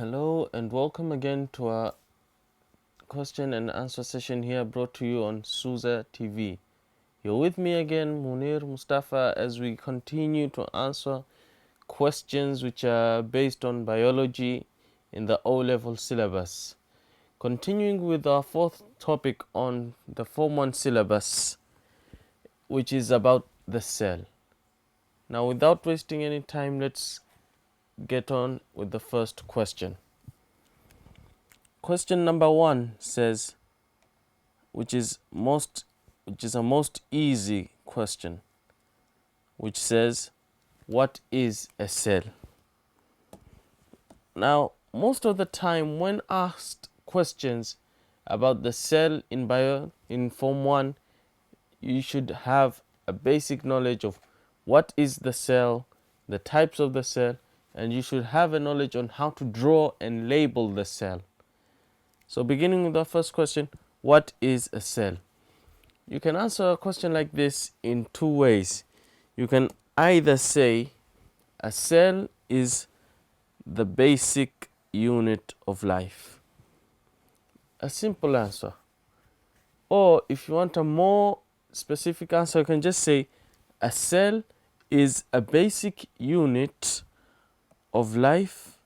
Hello and welcome again to our question and answer session here brought to you on SUZA TV. You're with me again, Munir Mustafa, as we continue to answer questions which are based on biology in the O-level syllabus. Continuing with our fourth topic on the Form 1 syllabus, which is about the cell. Now, without wasting any time, let's get on with the first question. Question number 1 says, which is a most easy question, which says, what is a cell? Now, most of the time when asked questions about the cell in Form 1, you should have a basic knowledge of what is the cell, the types of the cell, and you should have a knowledge on how to draw and label the cell. So beginning with the first question, what is a cell? You can answer a question like this in two ways. You can either say a cell is the basic unit of life. A simple answer. Or if you want a more specific answer, you can just say a cell is a basic unit of life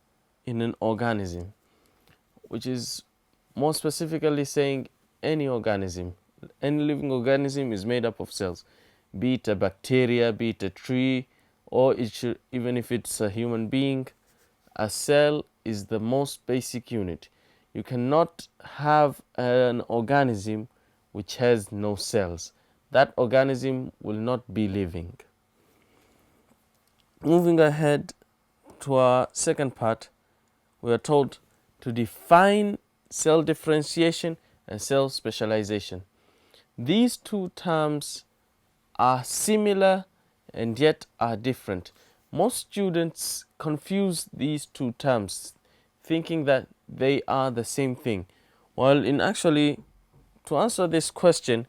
in an organism, which is more specifically saying any organism. Any living organism is made up of cells, be it a bacteria, be it a tree, or even if it's a human being, a cell is the most basic unit. You cannot have an organism which has no cells. That organism will not be living. Moving ahead to our second part, we are told to define cell differentiation and cell specialization. These two terms are similar and yet are different. Most students confuse these two terms, thinking that they are the same thing. While in actually, to answer this question,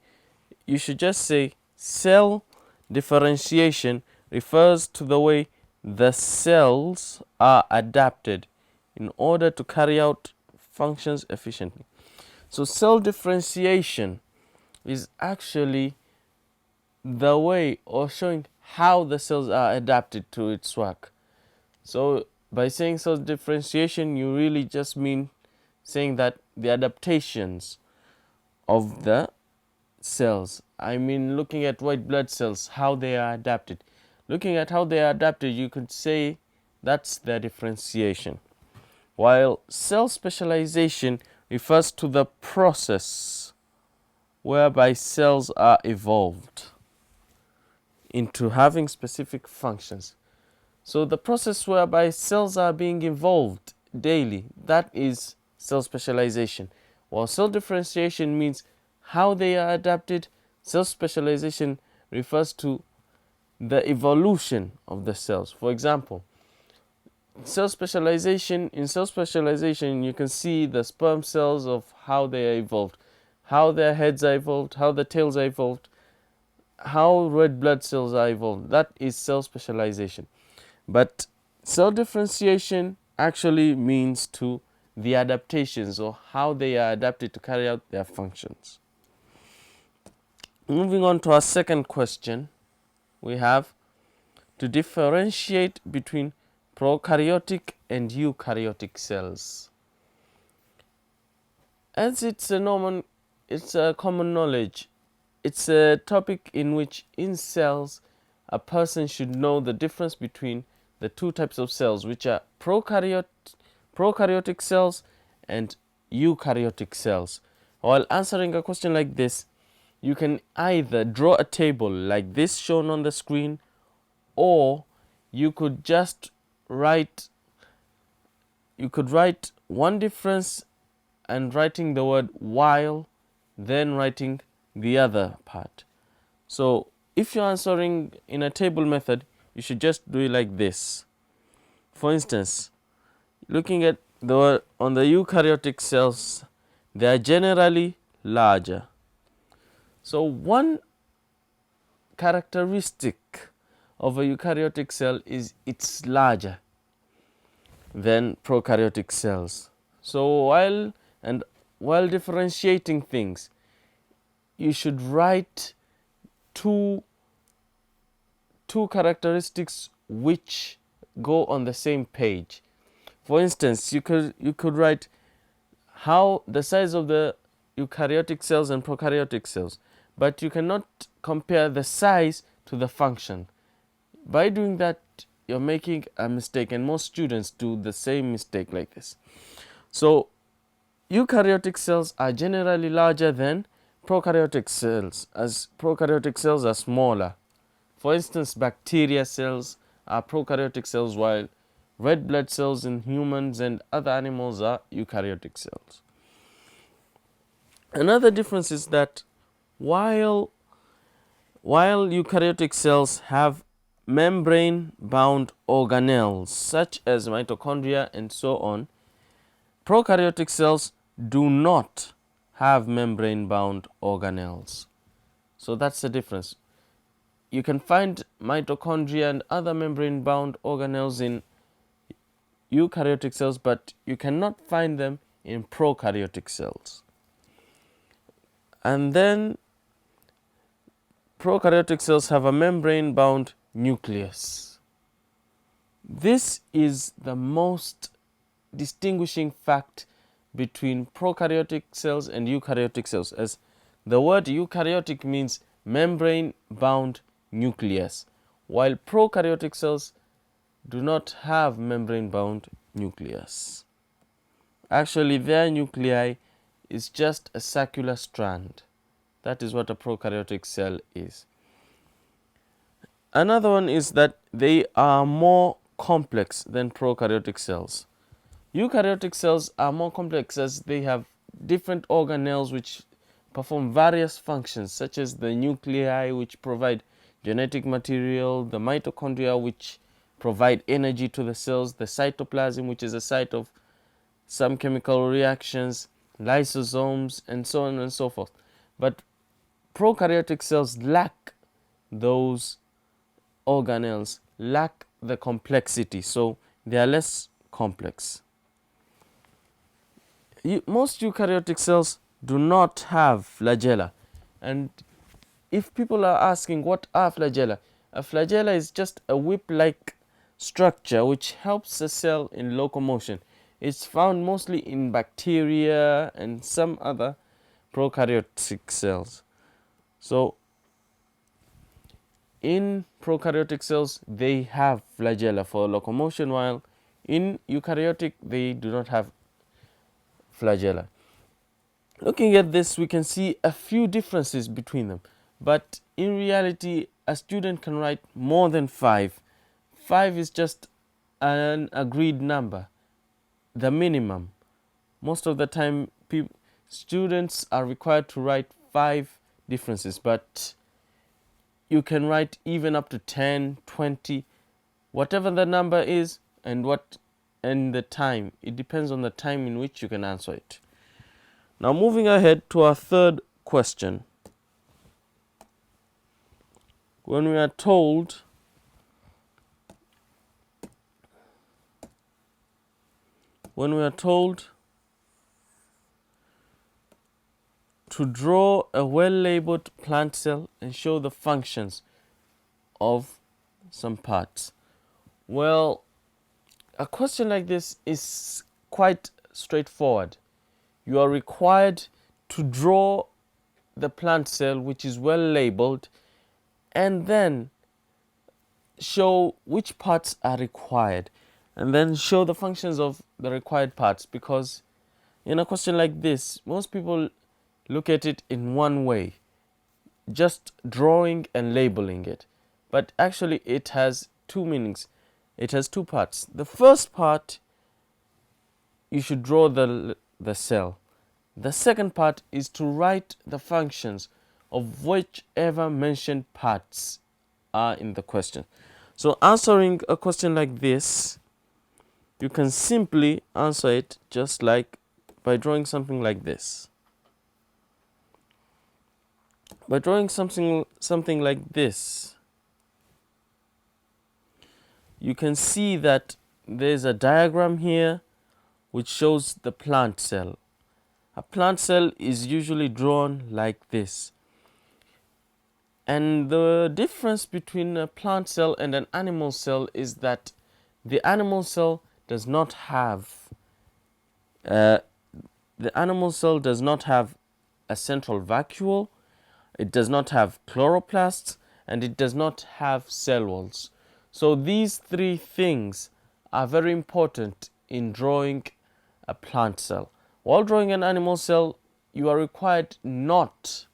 you should just say cell differentiation refers to the way the cells are adapted in order to carry out functions efficiently. So cell differentiation is actually the way or showing how the cells are adapted to its work. So by saying cell differentiation, you really just mean saying that the adaptations of the cells, I mean looking at white blood cells, how they are adapted. Looking at how they are adapted, you could say that's their differentiation. While cell specialization refers to the process whereby cells are evolved into having specific functions. So the process whereby cells are being evolved daily, that is cell specialization. While cell differentiation means how they are adapted, cell specialization refers to the evolution of the cells. For example, in cell specialization, you can see the sperm cells of how they are evolved, how their heads are evolved, how the tails are evolved, how red blood cells are evolved. That is cell specialization. But cell differentiation actually means to the adaptations or how they are adapted to carry out their functions. Moving on to our second question, we have to differentiate between prokaryotic and eukaryotic cells. As it's a common knowledge, it's a topic in which in cells a person should know the difference between the two types of cells, which are prokaryotic cells and eukaryotic cells. While answering a question like this, you can either draw a table like this shown on the screen, or you could just write one difference and writing the word while, then writing the other part. So if you're answering in a table method, you should just do it like this. For instance, looking at on the eukaryotic cells, they are generally larger. So one characteristic of a eukaryotic cell is it's larger. than prokaryotic cells. So while differentiating things, you should write two characteristics which go on the same page. For instance, you could write how the size of the eukaryotic cells and prokaryotic cells, but you cannot compare the size to the function. By doing that, you're making a mistake, and most students do the same mistake like this. So eukaryotic cells are generally larger than prokaryotic cells, as prokaryotic cells are smaller. For instance, bacteria cells are prokaryotic cells, while red blood cells in humans and other animals are eukaryotic cells. Another difference is that while eukaryotic cells have membrane-bound organelles such as mitochondria and so on, prokaryotic cells do not have membrane-bound organelles. So that's the difference. You can find mitochondria and other membrane-bound organelles in eukaryotic cells, but you cannot find them in prokaryotic cells. And then prokaryotic cells have a membrane-bound nucleus. This is the most distinguishing fact between prokaryotic cells and eukaryotic cells, as the word eukaryotic means membrane-bound nucleus, while prokaryotic cells do not have membrane-bound nucleus. Actually, their nuclei is just a circular strand. That is what a prokaryotic cell is. Another one is that they are more complex than prokaryotic cells. Eukaryotic cells are more complex as they have different organelles which perform various functions, such as the nuclei which provide genetic material, the mitochondria which provide energy to the cells, the cytoplasm which is a site of some chemical reactions, lysosomes, and so on and so forth. But prokaryotic cells lack those organelles, lack the complexity, so they are less complex. Most eukaryotic cells do not have flagella, and if people are asking what are flagella, a flagella is just a whip-like structure which helps a cell in locomotion. It's found mostly in bacteria and some other prokaryotic cells. So in prokaryotic cells they have flagella for locomotion, while in eukaryotic they do not have flagella. Looking at this, we can see a few differences between them, but in reality a student can write more than 5. 5 is just an agreed number, the minimum. Most of the time students are required to write 5 differences, but you can write even up to 10, 20, whatever the number is, and the time. It depends on the time in which you can answer it. Now moving ahead to our third question. When we are told to draw a well-labeled plant cell and show the functions of some parts. Well, a question like this is quite straightforward. You are required to draw the plant cell which is well labeled and then show which parts are required and then show the functions of the required parts, because in a question like this most people look at it in one way, just drawing and labeling it, but actually it has two meanings. It has two parts. The first part, you should draw the cell. The second part is to write the functions of whichever mentioned parts are in the question. So answering a question like this, you can simply answer it just like by drawing something like this. By drawing something like this, you can see that there's a diagram here which shows the plant cell. A plant cell is usually drawn like this. And the difference between a plant cell and an animal cell is that the animal cell does not have a central vacuole, it does not have chloroplasts, and it does not have cell walls. So these three things are very important in drawing a plant cell. While drawing an animal cell, you are required not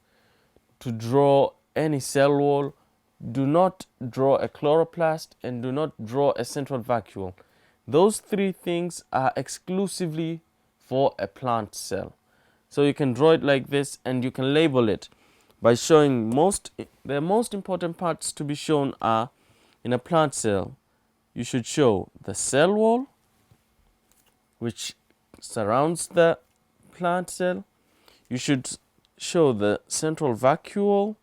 to draw any cell wall, do not draw a chloroplast, and do not draw a central vacuole. Those three things are exclusively for a plant cell. So you can draw it like this, and you can label it by showing the most important parts to be shown are in a plant cell. You should show the cell wall, which surrounds the plant cell. You should show the central vacuole,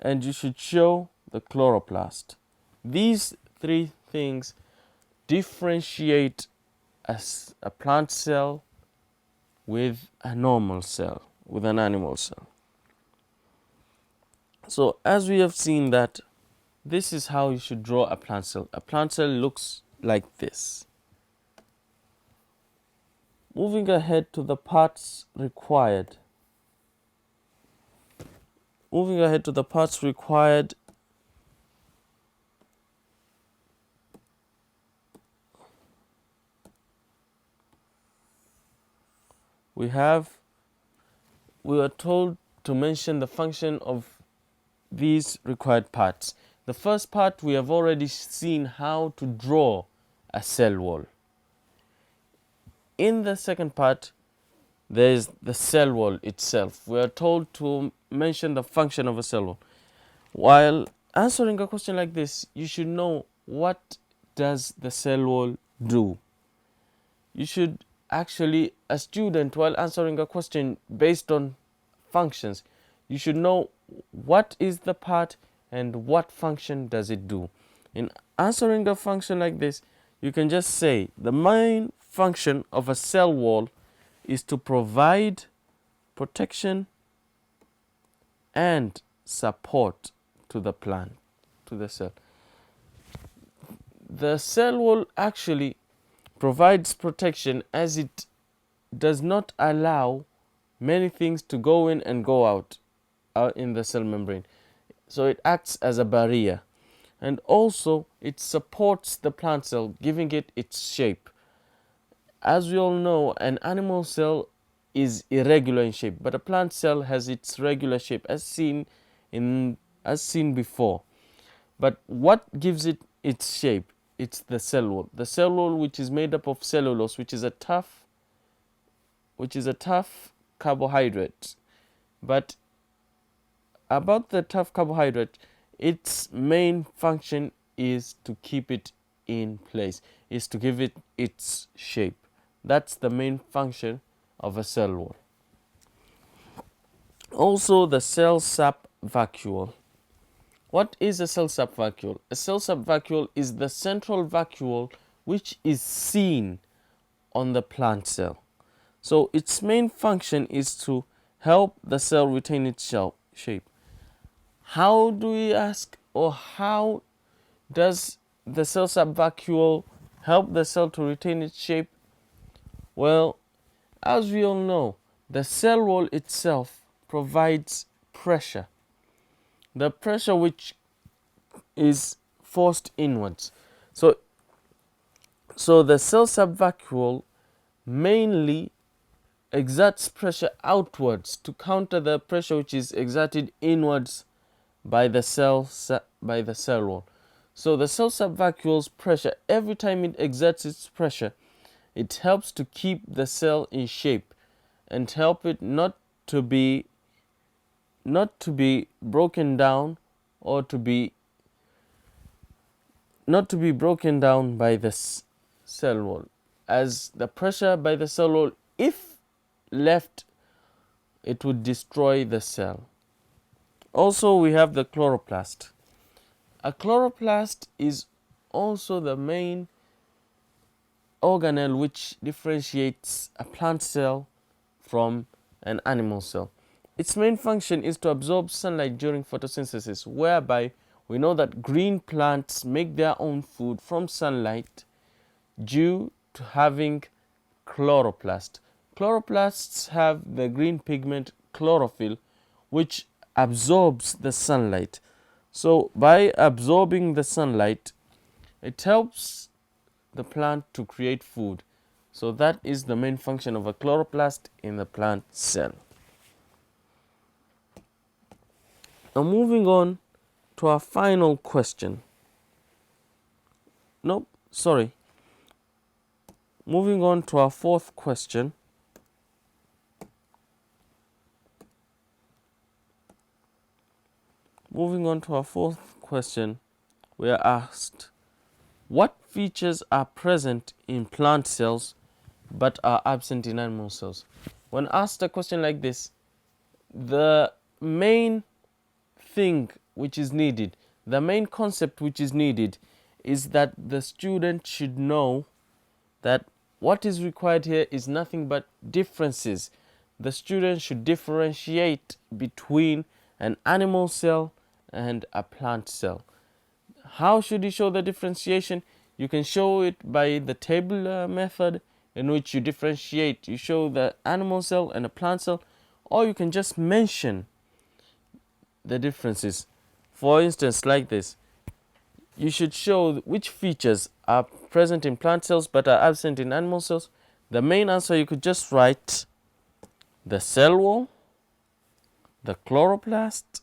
and you should show the chloroplast. These three things differentiate a plant cell with a normal cell, with an animal cell. So as we have seen that this is how you should draw a plant cell. A plant cell looks like this. Moving ahead to the parts required. We are told to mention the function of these required parts. The first part, we have already seen how to draw a cell wall. In the second part, there is the cell wall itself. We are told to mention the function of a cell wall. While answering a question like this, you should know, what does the cell wall do? You should actually, a student, while answering a question based on functions, you should know what is the part and what function does it do. In answering a function like this, you can just say the main function of a cell wall is to provide protection and support to the plant, to the cell. The cell wall actually provides protection, as it does not allow many things to go in and go out in the cell membrane. So it acts as a barrier, and also it supports the plant cell, giving it its shape. As we all know, an animal cell is irregular in shape, but a plant cell has its regular shape, as seen before. But what gives it its shape? It's the cell wall. The cell wall, which is made up of cellulose, which is a tough carbohydrate. But about the tough carbohydrate, its main function is to keep it in place, is to give it its shape. That's the main function of a cell wall. Also, the cell sap vacuole. What is a cell sap vacuole? A cell sap vacuole is the central vacuole which is seen on the plant cell. So its main function is to help the cell retain its shape. How do we ask, or how does the cell sap vacuole help the cell to retain its shape? Well, as we all know, the cell wall itself provides pressure. The pressure which is forced inwards. So the cell sap vacuole mainly exerts pressure outwards to counter the pressure which is exerted inwards by the cell wall. So the cell sap vacuole's pressure, every time it exerts its pressure, it helps to keep the cell in shape and help it not to be broken down, or not to be broken down by the cell wall, as the pressure by the cell wall, if left, it would destroy the cell. Also, we have the chloroplast. A chloroplast is also the main organelle which differentiates a plant cell from an animal cell. Its main function is to absorb sunlight during photosynthesis, whereby we know that green plants make their own food from sunlight due to having chloroplast. Chloroplasts have the green pigment chlorophyll, which absorbs the sunlight. So by absorbing the sunlight, it helps the plant to create food. So that is the main function of a chloroplast in the plant cell. Now moving on to our final question. Moving on to our fourth question. We are asked, what features are present in plant cells but are absent in animal cells? When asked a question like this, the main thing which is needed, the main concept which is needed is that the student should know that what is required here is nothing but differences. The student should differentiate between an animal cell and a plant cell. How should you show the differentiation? You can show it by the tabular method, in which you differentiate. You show the animal cell and a plant cell, or you can just mention the differences. For instance, like this, you should show which features are present in plant cells but are absent in animal cells. The main answer, you could just write the cell wall, the chloroplast,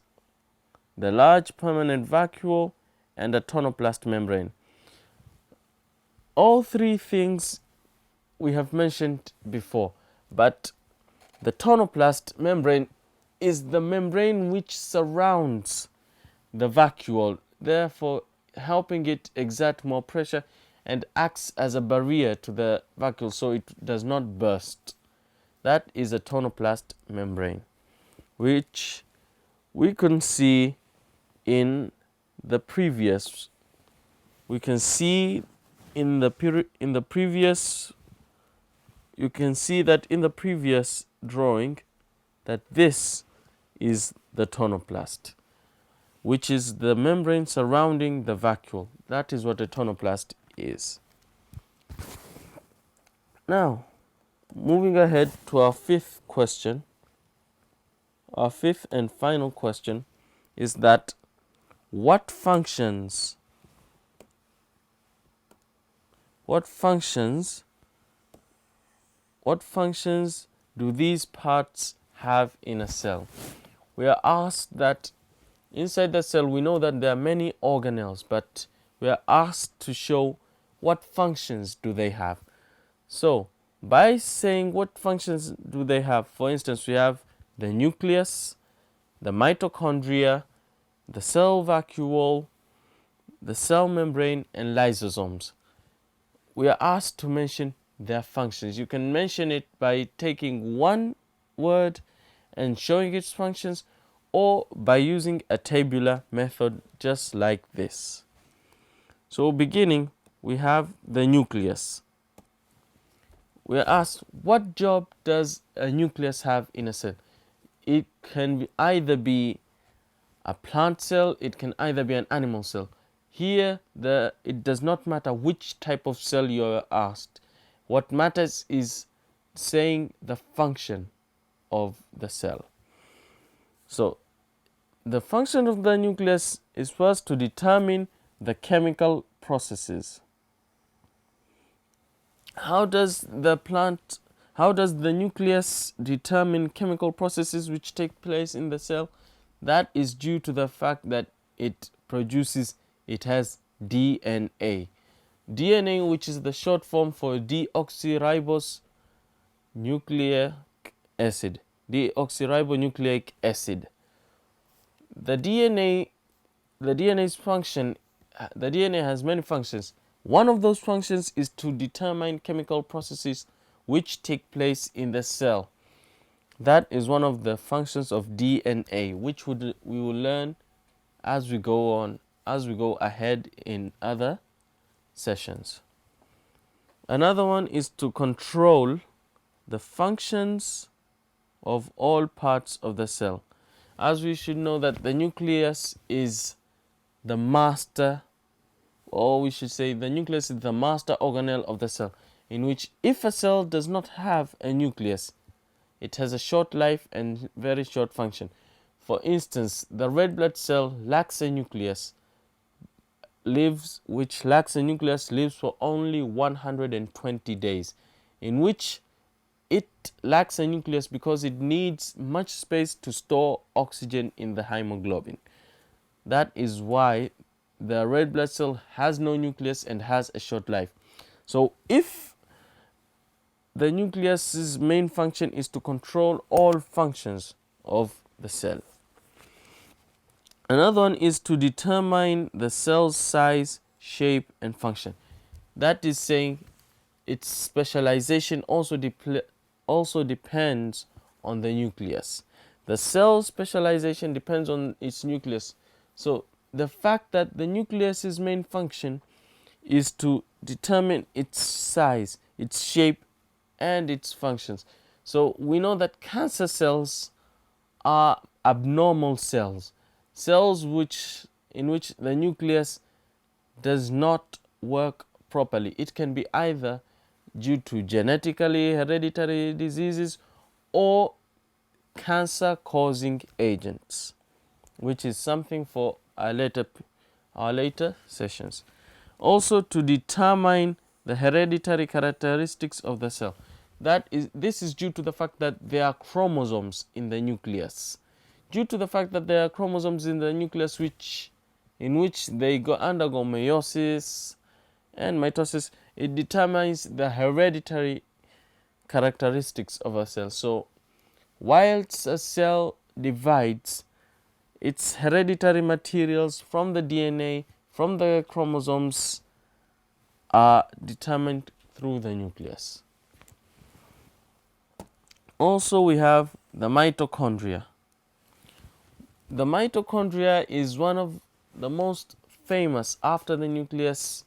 the large permanent vacuole, and the tonoplast membrane. All three things we have mentioned before, but the tonoplast membrane is the membrane which surrounds the vacuole, therefore helping it exert more pressure and acts as a barrier to the vacuole so it does not burst. That is a tonoplast membrane, which we can see in the previous. We can see in the previous. You can see that in the previous drawing that this is the tonoplast, which is the membrane surrounding the vacuole. That is what a tonoplast is. Now, moving ahead to our fifth question. Our fifth and final question is that what functions do these parts have in a cell? We are asked that inside the cell, we know that there are many organelles, but we are asked to show what functions do they have. So, by saying what functions do they have, for instance, we have the nucleus, the mitochondria, the cell vacuole, the cell membrane, and lysosomes. We are asked to mention their functions. You can mention it by taking one word and showing its functions, or by using a tabular method just like this. So beginning, we have the nucleus. We are asked, what job does a nucleus have in a cell? It can either be a plant cell, it can either be an animal cell. Here, it does not matter which type of cell you are asked. What matters is saying the function of the cell. So, the function of the nucleus is first to determine the chemical processes. How does the nucleus determine chemical processes which take place in the cell? That is due to the fact that it has DNA. DNA, which is the short form for deoxyribonucleic acid. Deoxyribonucleic acid. The DNA has many functions. One of those functions is to determine chemical processes which take place in the cell. That is one of the functions of DNA, which we will learn as we go ahead in other sessions. Another one is to control the functions of all parts of the cell. As we should know that the nucleus is the master, or we should say the nucleus is the master organelle of the cell, in which if a cell does not have a nucleus, it has a short life and very short function. For instance, the red blood cell lacks a nucleus, lives for only 120 days, in which it lacks a nucleus because it needs much space to store oxygen in the hemoglobin. That is why the red blood cell has no nucleus and has a short life. So if the nucleus's main function is to control all functions of the cell. Another one is to determine the cell's size, shape, and function. That is saying its specialization also depends on the nucleus. The cell specialization depends on its nucleus. So the fact that the nucleus's main function is to determine its size, its shape, and its functions. So we know that cancer cells are abnormal cells. Cells in which the nucleus does not work properly. It can be either due to genetically hereditary diseases or cancer causing agents, which is something for our later sessions. Also, to determine the hereditary characteristics of the cell. This is due to the fact that there are chromosomes in the nucleus. Due to the fact that there are chromosomes in the nucleus in which they undergo meiosis and mitosis, it determines the hereditary characteristics of a cell. So whilst a cell divides, its hereditary materials from the DNA, from the chromosomes, are determined through the nucleus. Also, we have the mitochondria. The mitochondria is one of the most famous, after the nucleus,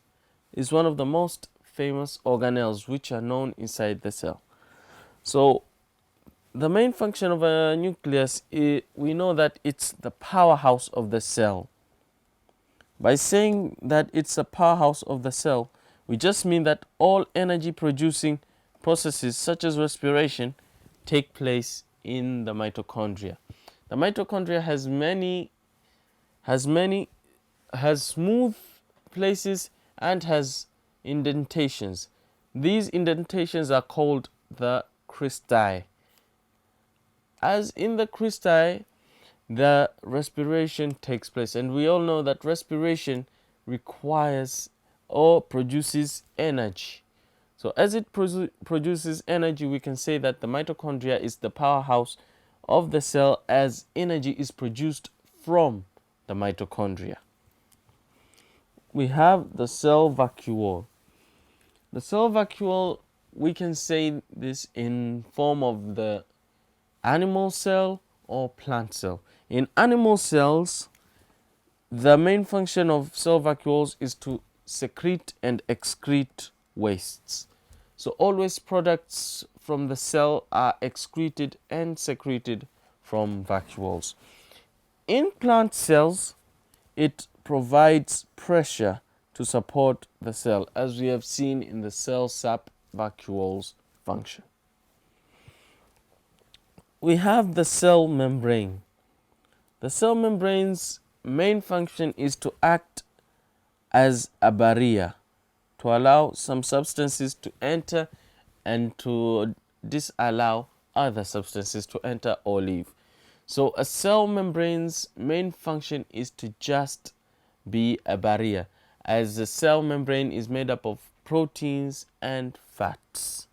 is one of the most famous organelles which are known inside the cell. So the main function of a nucleus, we know that it's the powerhouse of the cell. By saying that it's a powerhouse of the cell, we just mean that all energy producing processes such as respiration take place in the mitochondria. The mitochondria has smooth places and has indentations. These indentations are called the cristae. As in the cristae, the respiration takes place, and we all know that respiration requires or produces energy. So as it produces energy, we can say that the mitochondria is the powerhouse of the cell, as energy is produced from the mitochondria. We have the cell vacuole. The cell vacuole, we can say this in form of the animal cell or plant cell. In animal cells, the main function of cell vacuoles is to secrete and excrete wastes. So all waste products from the cell are excreted and secreted from vacuoles. In plant cells, it provides pressure to support the cell, as we have seen in the cell sap vacuoles function. We have the cell membrane. The cell membrane's main function is to act as a barrier, to allow some substances to enter and to disallow other substances to enter or leave. So a cell membrane's main function is to just be a barrier, as the cell membrane is made up of proteins and fats.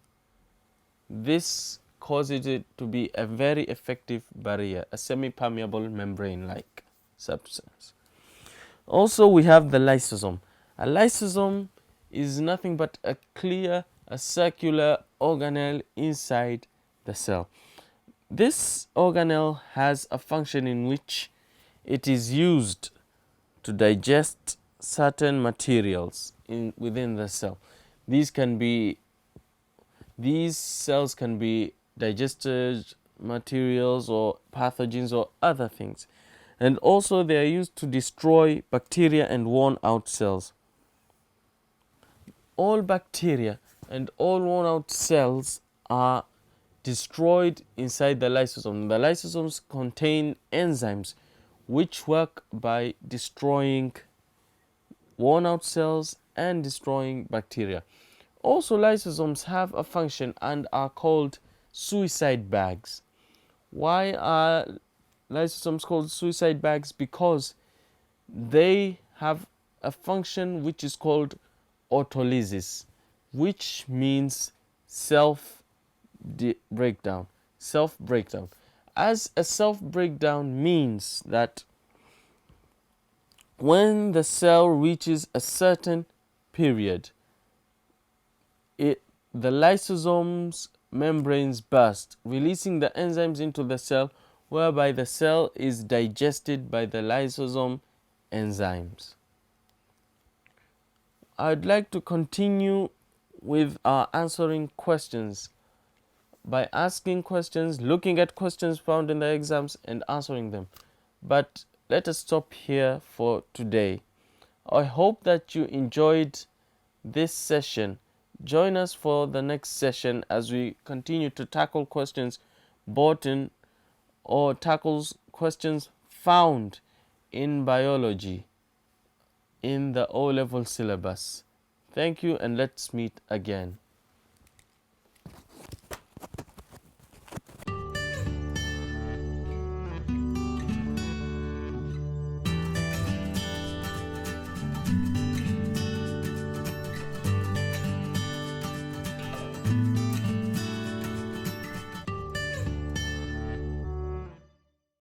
This causes it to be a very effective barrier, a semi-permeable membrane-like substance. Also, we have the lysosome. A lysosome is nothing but a circular organelle inside the cell. This organelle has a function in which it is used to digest certain materials within the cell. These cells can be digested materials or pathogens or other things. And also they are used to destroy bacteria and worn out cells. All bacteria and all worn out cells are destroyed inside the lysosome. The lysosomes contain enzymes which work by destroying worn out cells and destroying bacteria. Also, lysosomes have a function and are called suicide bags. Why are lysosomes called suicide bags? Because they have a function which is called autolysis, which means self-breakdown. As a self-breakdown means that when the cell reaches a certain period, the lysosome's membranes burst, releasing the enzymes into the cell, whereby the cell is digested by the lysosome enzymes. I'd like to continue with our answering questions by asking questions, looking at questions found in the exams and answering them. But let us stop here for today. I hope that you enjoyed this session. Join us for the next session as we continue to tackle questions brought in or tackles questions found in biology in the O-level syllabus. Thank you, and let's meet again.